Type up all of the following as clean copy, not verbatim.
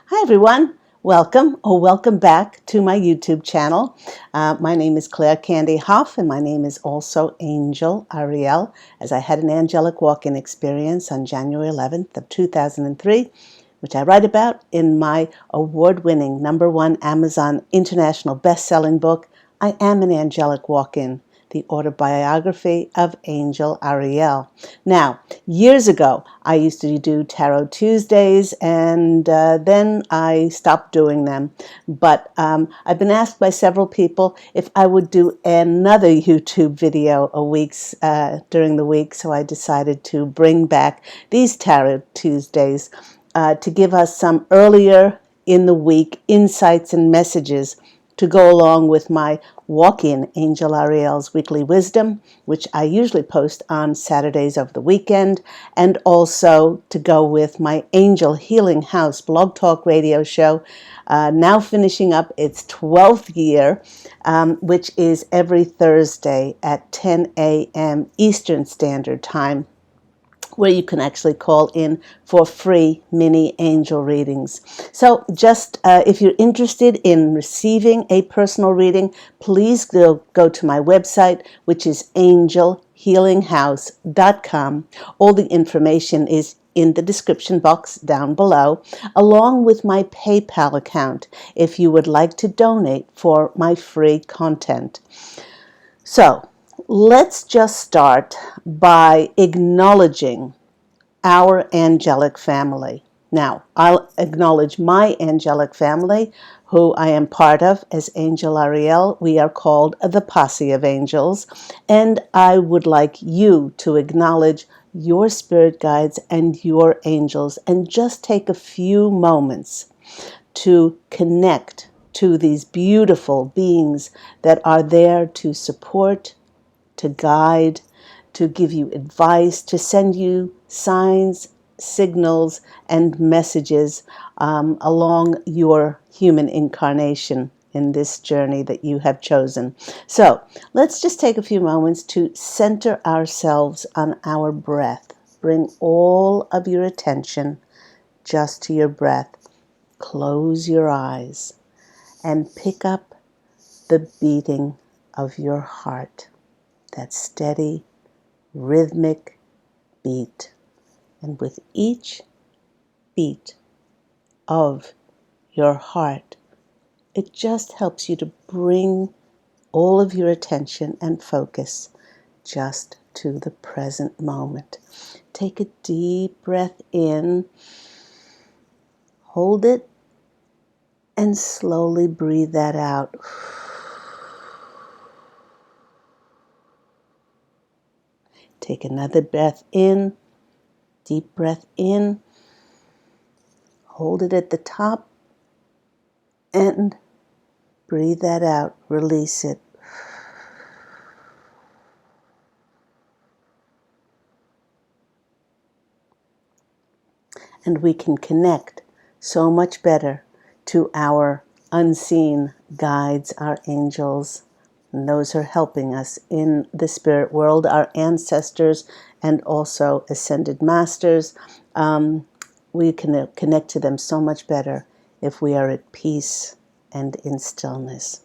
Hi everyone, welcome or welcome back to my YouTube channel. My name is Claire Candy Hoff and my name is also Angel Ariel, as I had an angelic walk-in experience on January 11th of 2003, which I write about in my award-winning #1 Amazon international best-selling book, I Am an Angelic Walk-In, the Autobiography of Angel Ariel. Now, years ago, I used to do Tarot Tuesdays, and then I stopped doing them. But I've been asked by several people if I would do another YouTube video during the week, so I decided to bring back these Tarot Tuesdays to give us some earlier in the week insights and messages to go along with my walk-in Angel Ariel's Weekly Wisdom, which I usually post on Saturdays of the weekend, and also to go with my Angel Healing House blog talk radio show, now finishing up its 12th year, which is every Thursday at 10 a.m. Eastern Standard Time, where you can actually call in for free mini angel readings. So just if you're interested in receiving a personal reading, please go to my website, which is angelhealinghouse.com. All the information is in the description box down below, along with my PayPal account if you would like to donate for my free content. So let's just start by acknowledging our angelic family. Now, I'll acknowledge my angelic family, who I am part of as Angel Ariel. We are called the Posse of Angels, and I would like you to acknowledge your spirit guides and your angels, and just take a few moments to connect to these beautiful beings that are there to support, to guide, to give you advice, to send you signs, signals, and messages along your human incarnation in this journey that you have chosen. So let's just take a few moments to center ourselves on our breath. Bring all of your attention just to your breath. Close your eyes and pick up the beating of your heart. That steady, rhythmic beat. And with each beat of your heart, it just helps you to bring all of your attention and focus just to the present moment. Take a deep breath in, hold it, and slowly breathe that out. Take another breath in, deep breath in, hold it at the top, and breathe that out, release it. And we can connect so much better to our unseen guides, our angels, and those who are helping us in the spirit world, our ancestors, and also ascended masters. We can connect to them so much better if we are at peace and in stillness.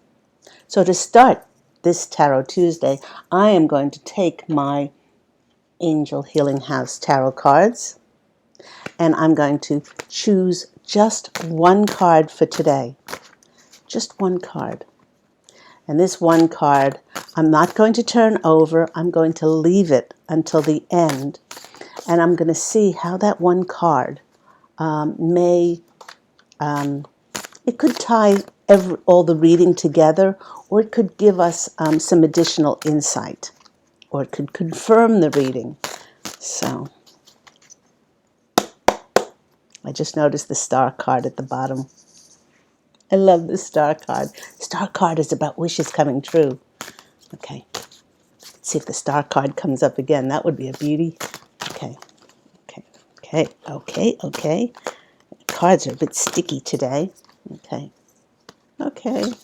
So to start this Tarot Tuesday, I am going to take my Angel Healing House tarot cards, and I'm going to choose just one card for today. Just one card. And this one card, I'm not going to turn over. I'm going to leave it until the end. And I'm going to see how that one card it could tie all the reading together, or it could give us some additional insight, or it could confirm the reading. So I just noticed the star card at the bottom. I love the star card. Star card is about wishes coming true. Okay. Let's see if the star card comes up again. That would be a beauty. Okay. Okay. Okay. Okay. Okay. Cards are a bit sticky today. Okay. Okay.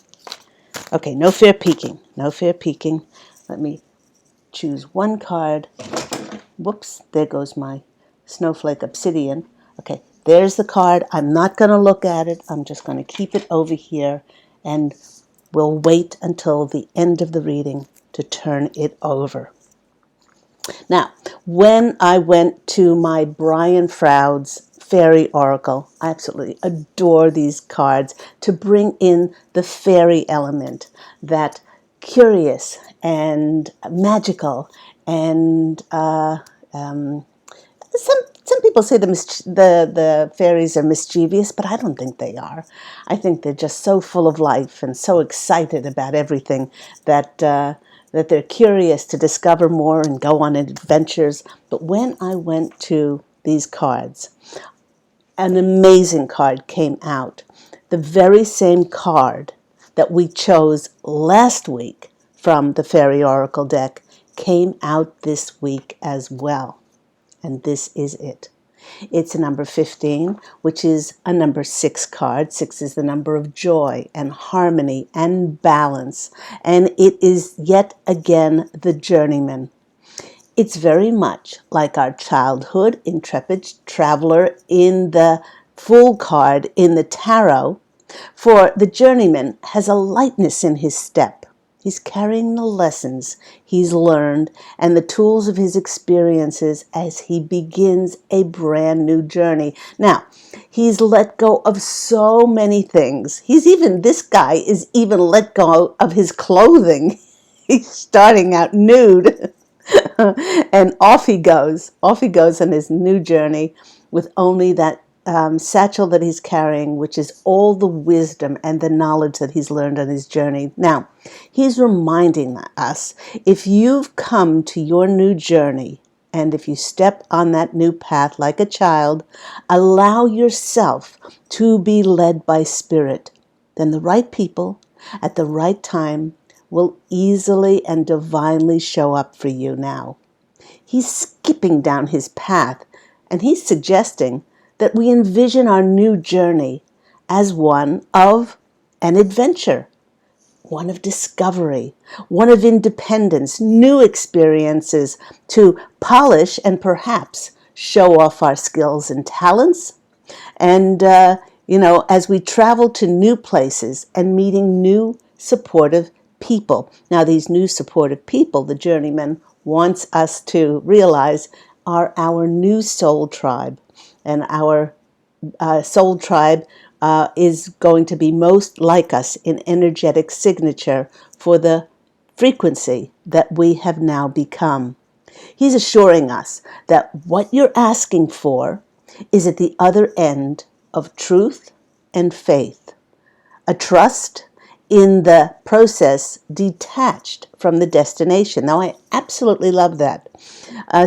Okay. No fair peeking. No fair peeking. Let me choose one card. Whoops. There goes my snowflake obsidian. Okay. There's the card. I'm not going to look at it. I'm just going to keep it over here, and we'll wait until the end of the reading to turn it over. Now, when I went to my Brian Froud's Fairy Oracle, I absolutely adore these cards to bring in the fairy element, that curious and magical and some people say the fairies are mischievous, but I don't think they are. I think they're just so full of life and so excited about everything that that they're curious to discover more and go on adventures. But when I went to these cards, an amazing card came out. The very same card that we chose last week from the Fairy Oracle deck came out this week as well. And this is it. It's a number 15, which is a number 6 card. 6 is the number of joy and harmony and balance. And it is yet again the journeyman. It's very much like our childhood intrepid traveler in the Fool card in the tarot, for the journeyman has a lightness in his step. He's carrying the lessons he's learned and the tools of his experiences as he begins a brand new journey. Now, he's let go of so many things. This guy is even let go of his clothing. He's starting out nude. And off he goes. Off he goes on his new journey with only that satchel that he's carrying, which is all the wisdom and the knowledge that he's learned on his journey. Now, he's reminding us, if you've come to your new journey, and if you step on that new path like a child, allow yourself to be led by Spirit, then the right people at the right time will easily and divinely show up for you now. He's skipping down his path, and he's suggesting that we envision our new journey as one of an adventure, one of discovery, one of independence, new experiences to polish and perhaps show off our skills and talents. And, as we travel to new places and meeting new supportive people. Now, these new supportive people, the journeyman wants us to realize, are our new soul tribe. And our soul tribe is going to be most like us in energetic signature for the frequency that we have now become. He's assuring us that what you're asking for is at the other end of truth and faith, a trust in the process detached from the destination. Now, I absolutely love that.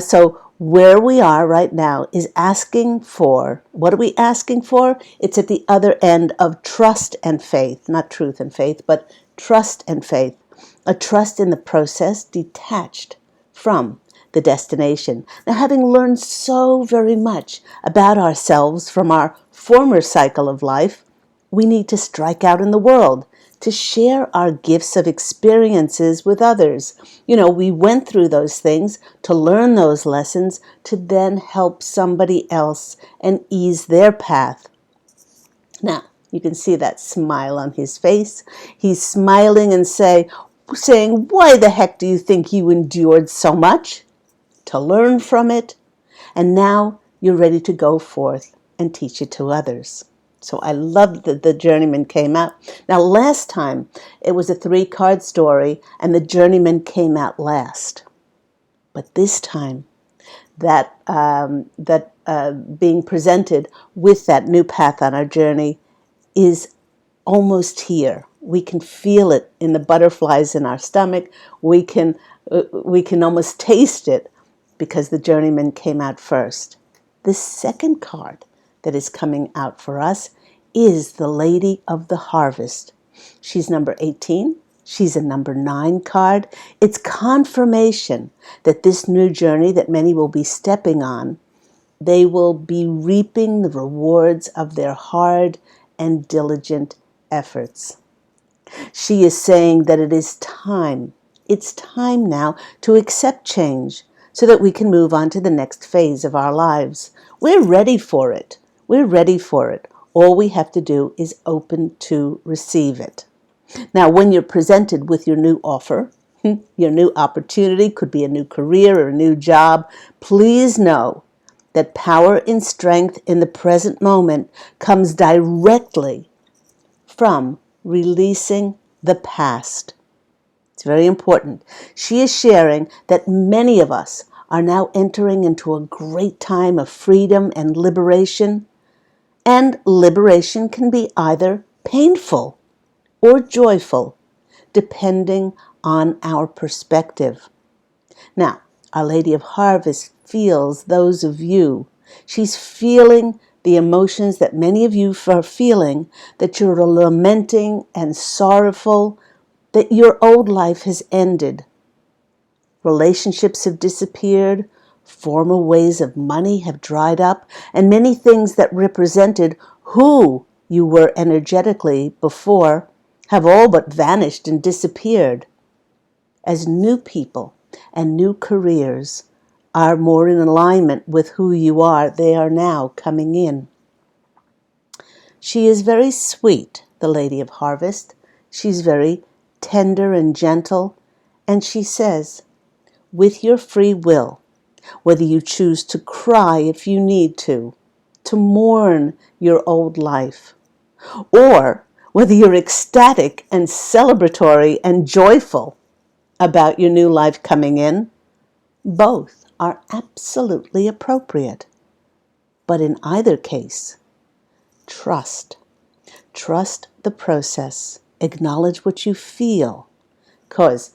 So where we are right now is asking for, what are we asking for? It's at the other end of trust and faith, not truth and faith, but trust and faith. A trust in the process detached from the destination. Now, having learned so very much about ourselves from our former cycle of life, we need to strike out in the world to share our gifts of experiences with others. We went through those things to learn those lessons to then help somebody else and ease their path. Now, you can see that smile on his face. He's smiling and saying, why the heck do you think you endured so much? To learn from it. And now you're ready to go forth and teach it to others. So I love that the journeyman came out. Now, last time it was a 3-card story and the journeyman came out last. But this time, that being presented with that new path on our journey is almost here. We can feel it in the butterflies in our stomach. We can almost taste it because the journeyman came out first. The second card that is coming out for us is the Lady of the Harvest. She's number 18. She's a number 9 card. It's confirmation that this new journey that many will be stepping on, they will be reaping the rewards of their hard and diligent efforts. She is saying that it is time. It's time now to accept change so that we can move on to the next phase of our lives. We're ready for it. We're ready for it. All we have to do is open to receive it. Now, when you're presented with your new offer, your new opportunity, could be a new career or a new job, please know that power and strength in the present moment comes directly from releasing the past. It's very important. She is sharing that many of us are now entering into a great time of freedom and liberation. And liberation can be either painful or joyful, depending on our perspective. Now, Our Lady of Harvest feels those of you. She's feeling the emotions that many of you are feeling, that you're lamenting and sorrowful, that your old life has ended. Relationships have disappeared, former ways of money have dried up, and many things that represented who you were energetically before have all but vanished and disappeared. As new people and new careers are more in alignment with who you are, they are now coming in. She is very sweet, the Lady of Harvest. She's very tender and gentle, and she says, with your free will, whether you choose to cry if you need to mourn your old life, or whether you're ecstatic and celebratory and joyful about your new life coming in, both are absolutely appropriate. But in either case, trust. Trust the process. Acknowledge what you feel, because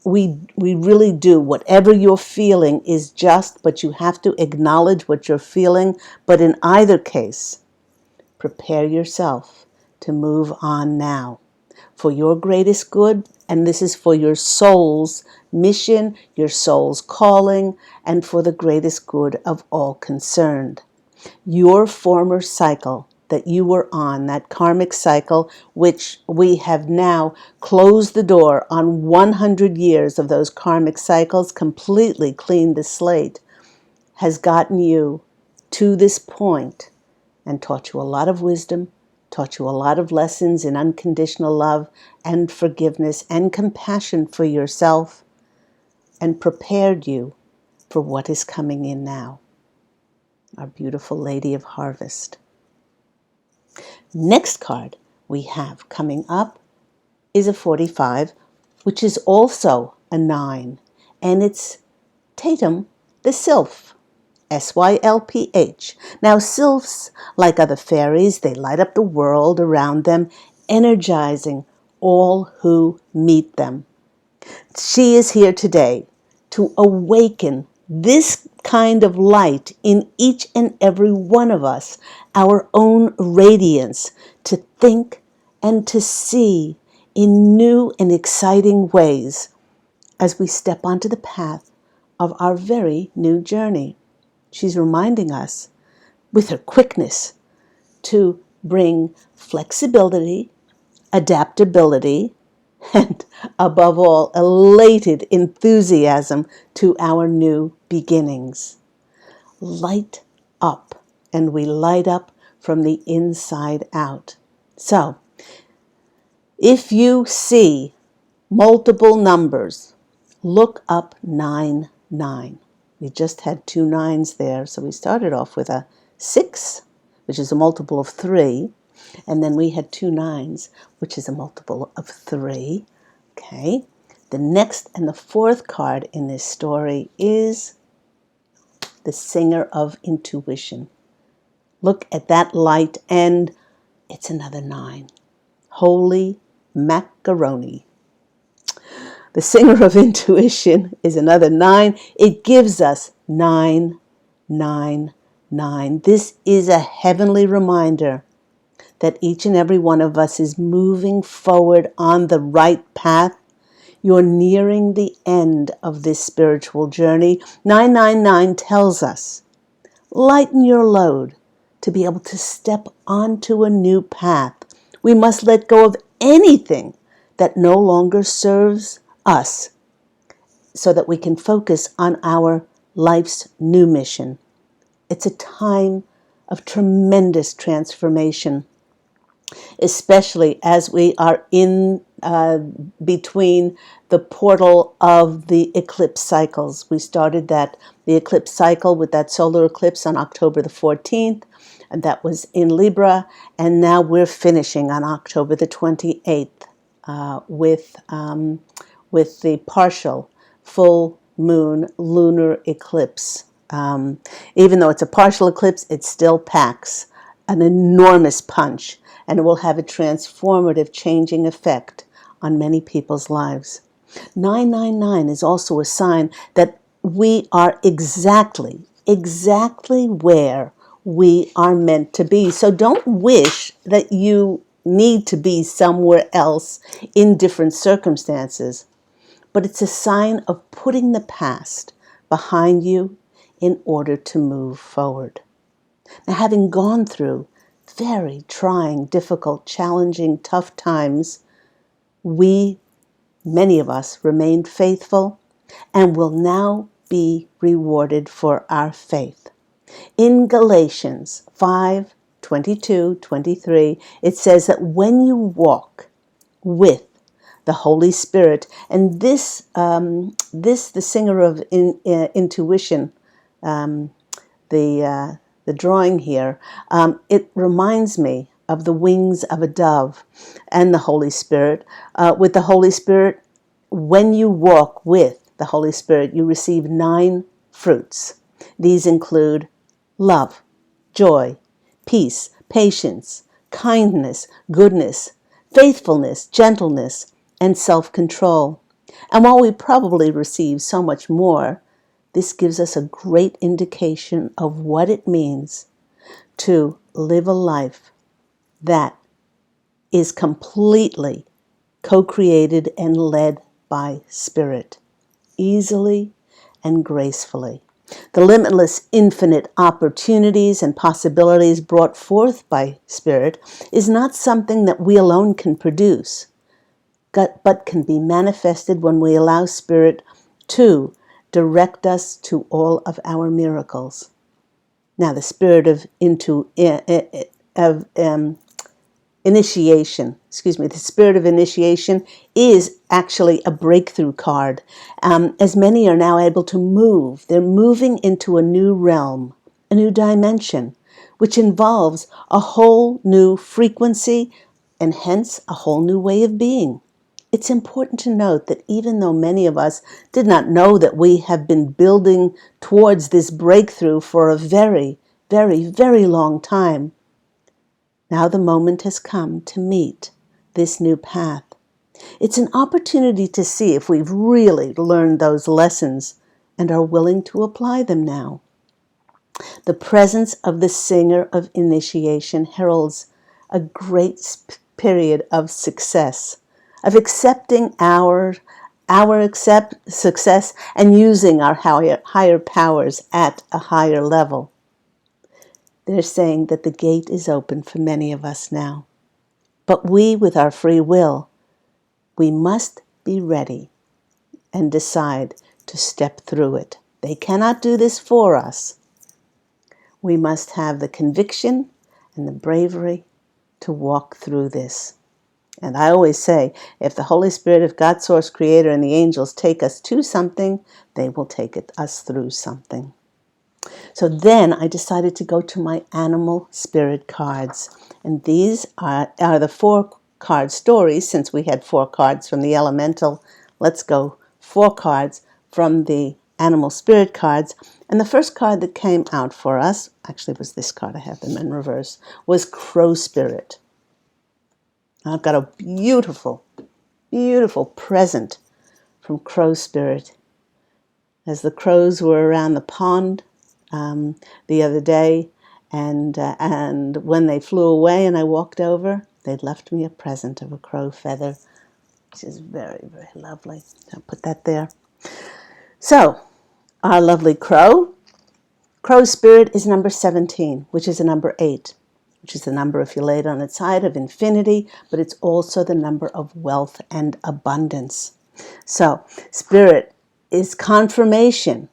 we really do. Whatever you're feeling is just, but you have to acknowledge what you're feeling. But in either case, prepare yourself to move on now for your greatest good. And this is for your soul's mission, your soul's calling, and for the greatest good of all concerned. Your former cycle that you were on, that karmic cycle, which we have now closed the door on 100 years of those karmic cycles, completely cleaned the slate, has gotten you to this point and taught you a lot of wisdom, taught you a lot of lessons in unconditional love and forgiveness and compassion for yourself, and prepared you for what is coming in now. Our beautiful Lady of Harvest. Next card we have coming up is a 45, which is also a 9, and it's Tatum the Sylph, Sylph. Now, sylphs, like other fairies, they light up the world around them, energizing all who meet them. She is here today to awaken this kind of light in each and every one of us, our own radiance, to think and to see in new and exciting ways as we step onto the path of our very new journey. She's reminding us with her quickness to bring flexibility, adaptability, and above all, elated enthusiasm to our new beginnings. Light up, and we light up from the inside out. So, if you see multiple numbers, look up 99. We just had 2 9s there, so we started off with a 6, which is a multiple of 3, and then we had 2 9s, which is a multiple of 3. Okay, the next and the fourth card in this story is the Singer of Intuition. Look at that light, and it's another 9. Holy macaroni. The Singer of Intuition is another 9. It gives us 999. This is a heavenly reminder that each and every one of us is moving forward on the right path. You're nearing the end of this spiritual journey. 999 tells us, lighten your load to be able to step onto a new path. We must let go of anything that no longer serves us so that we can focus on our life's new mission. It's a time of tremendous transformation, especially as we are in between the portal of the eclipse cycles. We started the eclipse cycle with that solar eclipse on October the 14th, and that was in Libra, and now we're finishing on October the 28th with the partial full moon lunar eclipse. Even though it's a partial eclipse, it still packs an enormous punch, and it will have a transformative, changing effect on many people's lives. 999 is also a sign that we are exactly where we are meant to be. So don't wish that you need to be somewhere else in different circumstances, but it's a sign of putting the past behind you in order to move forward. Now, having gone through very trying, difficult, challenging, tough times, many of us, remained faithful and will now be rewarded for our faith. In Galatians 5:22-23, it says that when you walk with the Holy Spirit, and this the singer of intuition, the drawing here, it reminds me of the wings of a dove and the Holy Spirit. With the Holy Spirit, when you walk with the Holy Spirit, you receive 9 fruits. These include love, joy, peace, patience, kindness, goodness, faithfulness, gentleness, and self-control. And while we probably receive so much more, this gives us a great indication of what it means to live a life that is completely co-created and led by Spirit, easily and gracefully. The limitless, infinite opportunities and possibilities brought forth by Spirit is not something that we alone can produce, but can be manifested when we allow Spirit to direct us to all of our miracles. Now, the spirit of initiation, the spirit of initiation is actually a breakthrough card. As many are now able to move, they're moving into a new realm, a new dimension, which involves a whole new frequency and hence a whole new way of being. It's important to note that even though many of us did not know that we have been building towards this breakthrough for a very, very, very long time, now the moment has come to meet this new path. It's an opportunity to see if we've really learned those lessons and are willing to apply them now. The presence of the singer of initiation heralds a great period of success, of accepting our success and using our higher powers at a higher level. They're saying that the gate is open for many of us now. But we, with our free will, we must be ready and decide to step through it. They cannot do this for us. We must have the conviction and the bravery to walk through this. And I always say, if the Holy Spirit of God, Source, Creator, and the angels take us to something, they will take us through something. So then I decided to go to my animal spirit cards. And these are the 4-card stories. Since we had 4 cards from the elemental, let's go 4 cards from the animal spirit cards. And the first card that came out for us, actually it was this card, I have them in reverse, was Crow Spirit. I've got a beautiful, beautiful present from Crow Spirit. As the crows were around the pond the other day, and when they flew away and I walked over, they'd left me a present of a crow feather, which is very, very lovely. I'll put that there. So, our lovely crow spirit is number 17, which is a number 8. Which is the number, if you lay it on its side, of infinity, but it's also the number of wealth and abundance. So, Spirit is confirmation.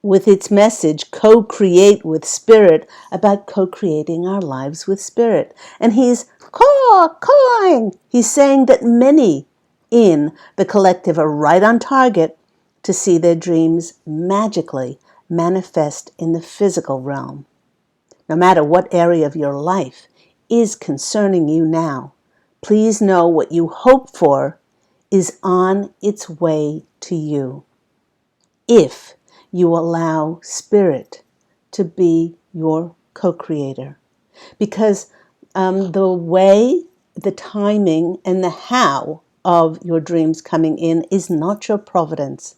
with its message, co-create with Spirit, about co-creating our lives with Spirit. And he's calling. He's saying that many in the collective are right on target to see their dreams magically manifest in the physical realm. No matter what area of your life is concerning you now, please know what you hope for is on its way to you, if you allow Spirit to be your co-creator. Because the way, the timing, and the how of your dreams coming in is not your providence.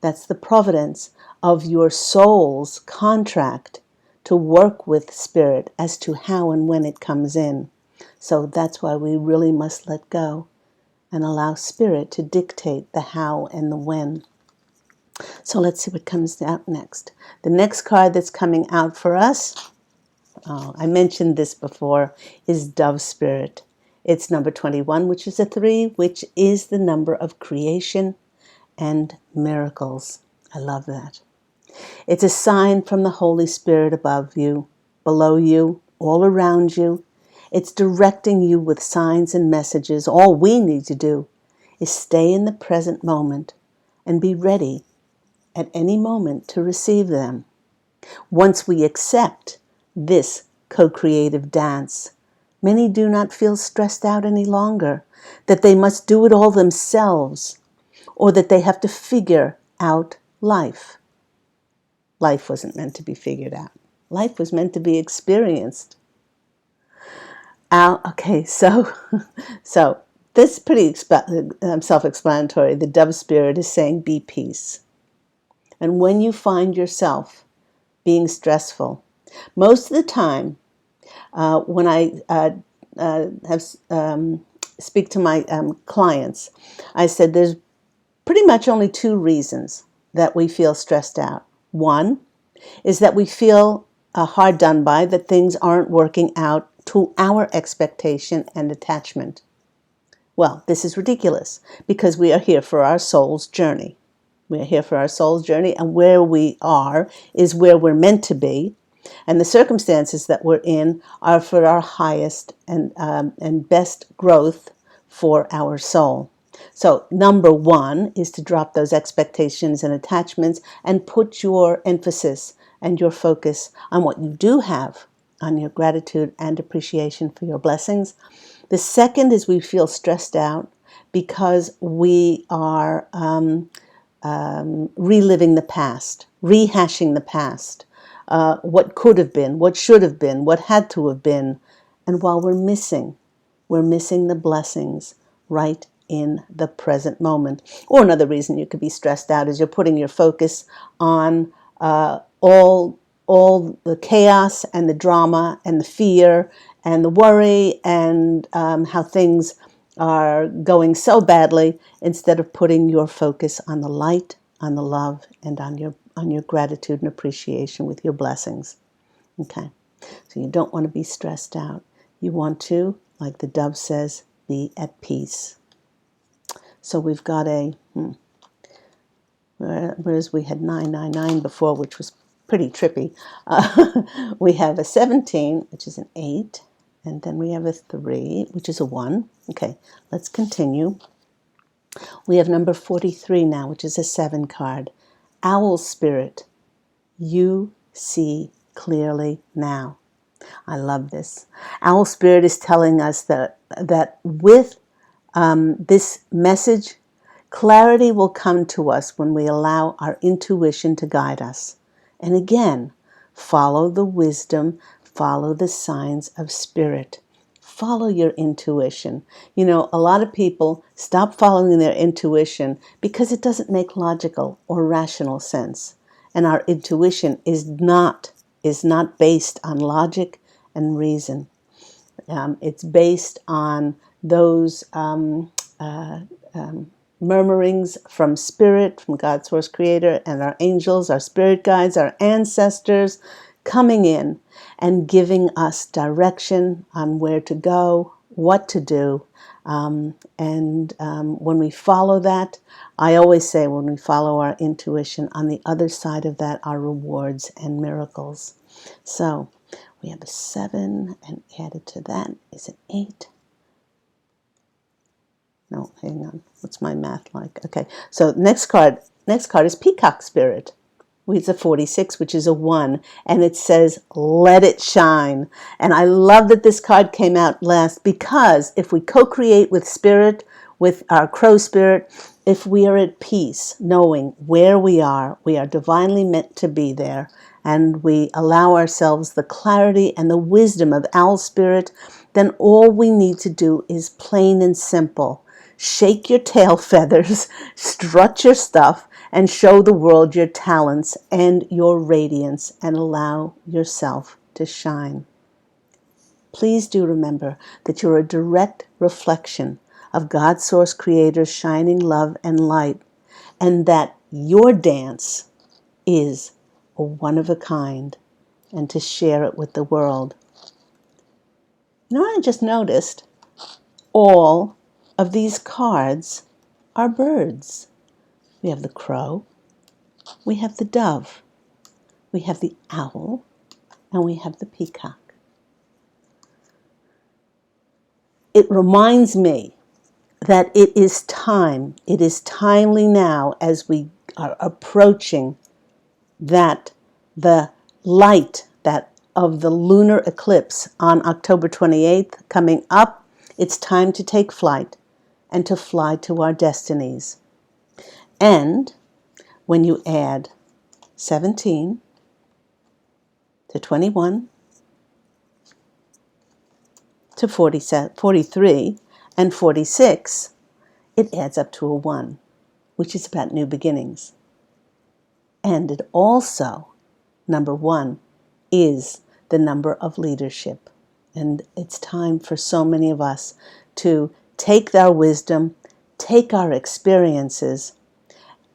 That's the providence of your soul's contract to work with Spirit as to how and when it comes in. So that's why we really must let go and allow Spirit to dictate the how and the when. So let's see what comes out next. The next card that's coming out for us, I mentioned this before, is Dove Spirit. It's number 21, which is a 3, which is the number of creation and miracles. I love that. It's a sign from the Holy Spirit above you, below you, all around you. It's directing you with signs and messages. All we need to do is stay in the present moment and be ready at any moment to receive them. Once we accept this co-creative dance, many do not feel stressed out any longer, that they must do it all themselves, or that they have to figure out life. Life wasn't meant to be figured out. Life was meant to be experienced. Okay, so this is pretty self-explanatory. The Dove Spirit is saying, be peace. And when you find yourself being stressful, most of the time, when I speak to my clients, I said there's pretty much only 2 reasons that we feel stressed out. One is that we feel hard done by, that things aren't working out to our expectation and attachment. Well, this is ridiculous, because we are here for our soul's journey. We're here for our soul's journey, and where we are is where we're meant to be. And the circumstances that we're in are for our highest and best growth for our soul. So number 1 is to drop those expectations and attachments and put your emphasis and your focus on what you do have, on your gratitude and appreciation for your blessings. The second is we feel stressed out because we are reliving the past, rehashing the past, what could have been, what should have been, what had to have been. And while we're missing the blessings right in the present moment. Or another reason you could be stressed out is you're putting your focus on all the chaos and the drama and the fear and the worry and how things are going so badly, instead of putting your focus on the light, on the love, and on your gratitude and appreciation with your blessings. Okay, so you don't want to be stressed out. You want to, like the dove says, be at peace. So we've got whereas we had 999 before, which was pretty trippy. We have a 17, which is an 8, and then we have a 3, which is a 1. Okay, let's continue. We have number 43 now, which is a 7 card. Owl Spirit, you see clearly now. I love this. Owl Spirit is telling us that with this message, clarity will come to us when we allow our intuition to guide us. And again, follow the wisdom, follow the signs of Spirit. Follow your intuition. You know, a lot of people stop following their intuition because it doesn't make logical or rational sense. And our intuition is not based on logic and reason. It's based on those murmurings from Spirit, from God's Source Creator, and our angels, our spirit guides, our ancestors, coming in and giving us direction on where to go, what to do. When we follow that, I always say when we follow our intuition, on the other side of that are rewards and miracles. So we have a 7, and added to that is an 8. No, hang on. What's my math like? Okay, so next card is Peacock Spirit. It's a 46, which is a 1, and it says, let it shine. And I love that this card came out last, because if we co-create with spirit, with our crow spirit, if we are at peace, knowing where we are divinely meant to be there, and we allow ourselves the clarity and the wisdom of owl spirit, then all we need to do is plain and simple. Shake your tail feathers, strut your stuff, and show the world your talents and your radiance, and allow yourself to shine. Please do remember that you're a direct reflection of God's Source Creator's shining love and light, and that your dance is a one of a kind, and to share it with the world. You know what I just noticed? All of these cards are birds. We have the crow, we have the dove, we have the owl, and we have the peacock. It reminds me that it is timely now, as we are approaching that the light that of the lunar eclipse on October 28th coming up. It's time to take flight and to fly to our destinies. And when you add 17 to 21 to 43 and 46, it adds up to a 1, which is about new beginnings. And it also, number 1, is the number of leadership. And it's time for so many of us to take our wisdom, take our experiences,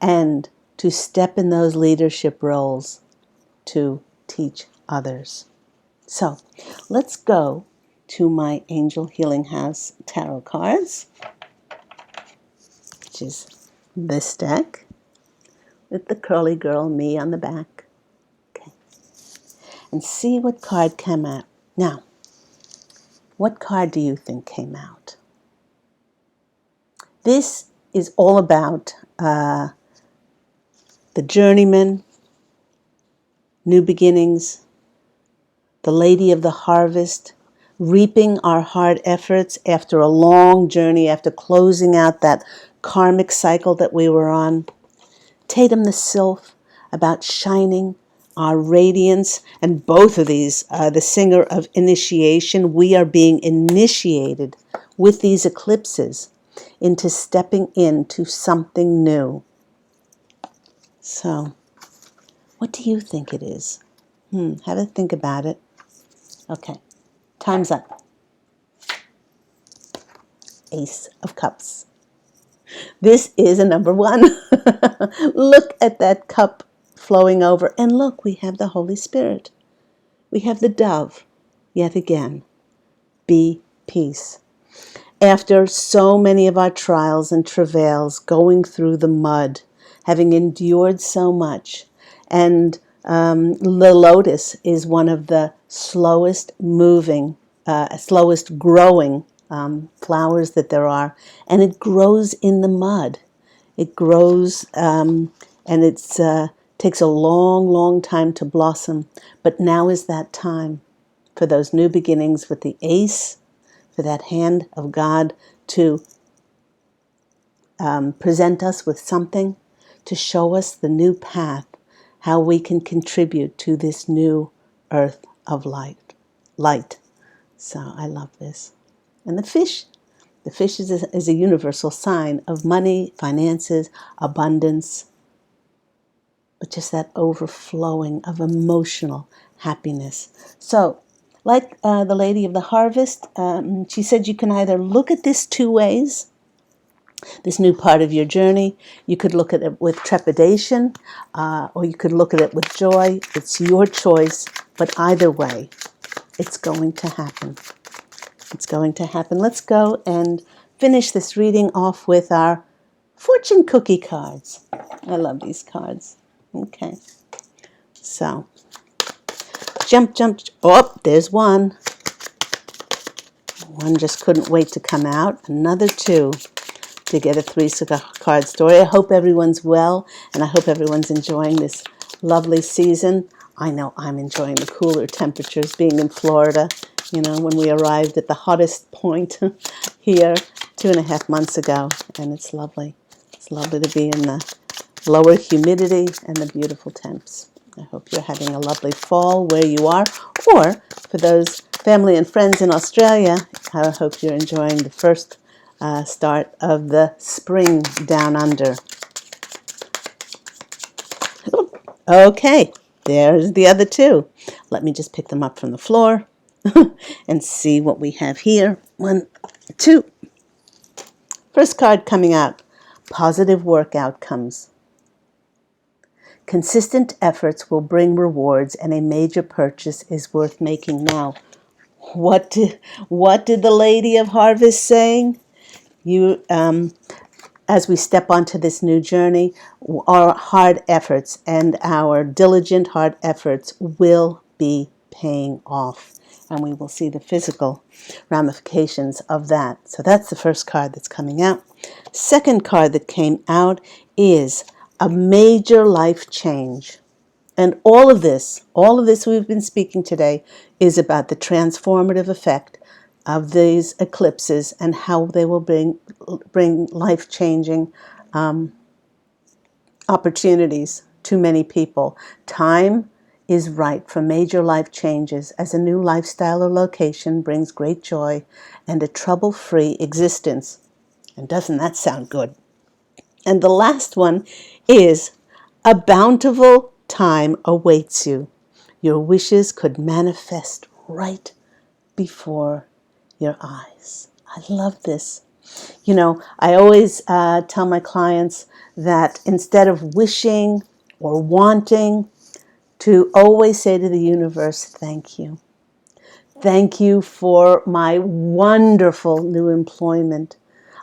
and to step in those leadership roles to teach others. So let's go to my Angel Healing House tarot cards, which is this deck with the curly girl, me, on the back. Okay. And see what card came out. Now, what card do you think came out? This is all about the journeyman, new beginnings, the lady of the harvest, reaping our hard efforts after a long journey, after closing out that karmic cycle that we were on. Tatum the Sylph, about shining our radiance, and both of these, the singer of initiation, we are being initiated with these eclipses into stepping into something new. So, what do you think it is? Have a think about it. Okay, time's up. Ace of Cups. This is a number 1. Look at that cup flowing over. And look, we have the Holy Spirit. We have the dove. Yet again, be peace. After so many of our trials and travails, going through the mud, having endured so much, and the lotus is one of the slowest moving, slowest growing flowers that there are, and it grows in the mud. It grows, and it takes a long, long time to blossom. But now is that time for those new beginnings with the ace, for that hand of God to present us with something, to show us the new path, how we can contribute to this new earth of light. So I love this. And the fish is a universal sign of money, finances, abundance, but just that overflowing of emotional happiness. So, like the Lady of the Harvest, she said you can either look at this 2 ways, this new part of your journey. You could look at it with trepidation, or you could look at it with joy. It's your choice, but either way, it's going to happen. It's going to happen. Let's go and finish this reading off with our fortune cookie cards. I love these cards. Okay. So, jump. Oh, there's one. One just couldn't wait to come out. Another two to get a three-card story. I hope everyone's well, and I hope everyone's enjoying this lovely season. I know I'm enjoying the cooler temperatures being in Florida. You know, when we arrived at the hottest point here 2.5 months ago, and it's lovely. It's lovely to be in the lower humidity and the beautiful temps. I hope you're having a lovely fall where you are, or for those family and friends in Australia, I hope you're enjoying the first start of the spring down under. Okay, there's the other two. Let me just pick them up from the floor and see what we have here. 1, 2. First card coming out, positive work outcomes. Consistent efforts will bring rewards, and a major purchase is worth making now. What did the Lady of Harvest saying? You, as we step onto this new journey, our hard efforts and our diligent hard efforts will be paying off, and we will see the physical ramifications of that. So that's the first card that's coming out. Second card that came out is a major life change. And all of this we've been speaking today is about the transformative effect of these eclipses and how they will bring life-changing opportunities to many people. Time is right for major life changes, as a new lifestyle or location brings great joy and a trouble-free existence. And doesn't that sound good? And the last one is a bountiful time awaits you. Your wishes could manifest right before your eyes. I love this. You know, I always tell my clients that instead of wishing or wanting, to always say to the universe, thank you. Thank you for my wonderful new employment.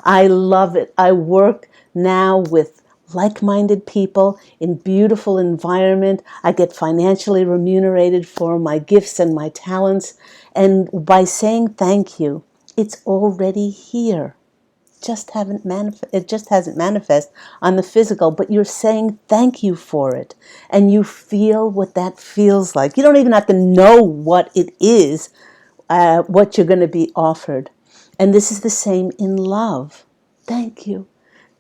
I love it. I work now with like-minded people in beautiful environment. I get financially remunerated for my gifts and my talents. And by saying thank you, it's already here. It just hasn't manifest on the physical, but you're saying thank you for it. And you feel what that feels like. You don't even have to know what it is, what you're going to be offered. And this is the same in love. Thank you.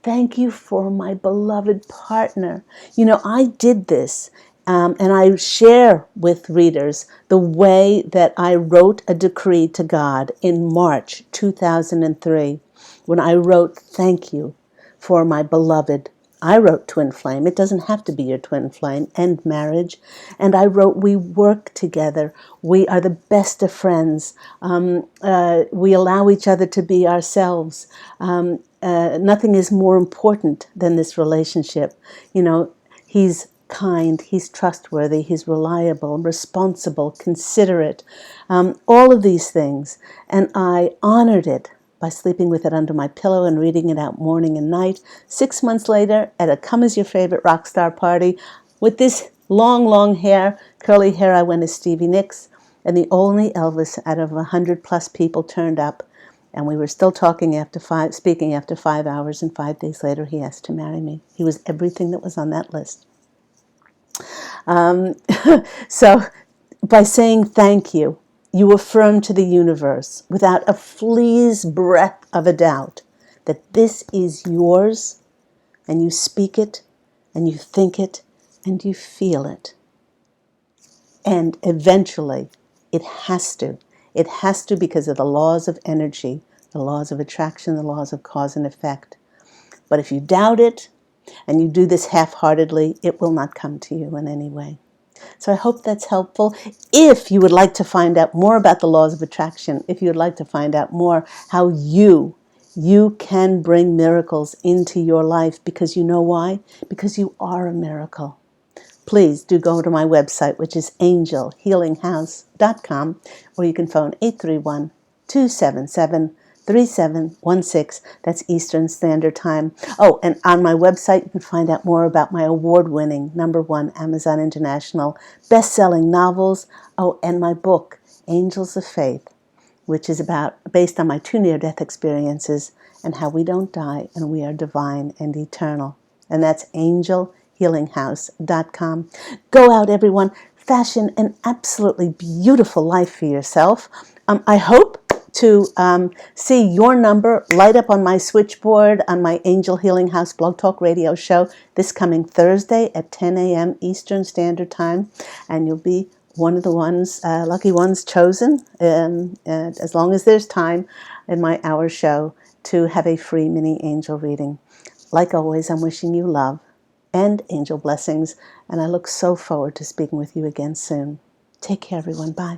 Thank you for my beloved partner. You know, I did this, and I share with readers the way that I wrote a decree to God in March 2003, when I wrote, thank you for my beloved. I wrote twin flame. It doesn't have to be your twin flame. End marriage. And I wrote, we work together. We are the best of friends. We allow each other to be ourselves. Nothing is more important than this relationship. You know, he's kind, he's trustworthy, he's reliable, responsible, considerate, all of these things. And I honored it by sleeping with it under my pillow and reading it out morning and night. 6 months later, at a Come As Your Favorite Rock Star party, with this long hair, curly hair, I went as Stevie Nicks, and the only Elvis out of 100+ people turned up. And we were still speaking after 5 hours, and 5 days later, he asked to marry me. He was everything that was on that list. So by saying thank you, you affirm to the universe without a flea's breath of a doubt that this is yours, and you speak it, and you think it, and you feel it. And eventually, it has to. It has to, because of the laws of energy, the laws of attraction, the laws of cause and effect. But if you doubt it, and you do this half-heartedly, it will not come to you in any way. So I hope that's helpful. If you would like to find out more about the laws of attraction, if you would like to find out more how you can bring miracles into your life, because you know why? Because you are a miracle. Please do go to my website, which is angelhealinghouse.com, or you can phone 277-3716. That's Eastern Standard Time. Oh, and on my website, you can find out more about my award-winning #1 Amazon International best-selling novels. Oh, and my book, Angels of Faith, which is based on my 2 near-death experiences and how we don't die and we are divine and eternal. And that's angelhealinghouse.com. Go out, everyone. Fashion an absolutely beautiful life for yourself. I hope to see your number light up on my switchboard on my Angel Healing House Blog Talk Radio show this coming Thursday at 10 a.m. Eastern Standard Time. And you'll be one of the lucky ones chosen, as long as there's time in my hour show, to have a free mini angel reading. Like always, I'm wishing you love and angel blessings, and I look so forward to speaking with you again soon. Take care, everyone. Bye.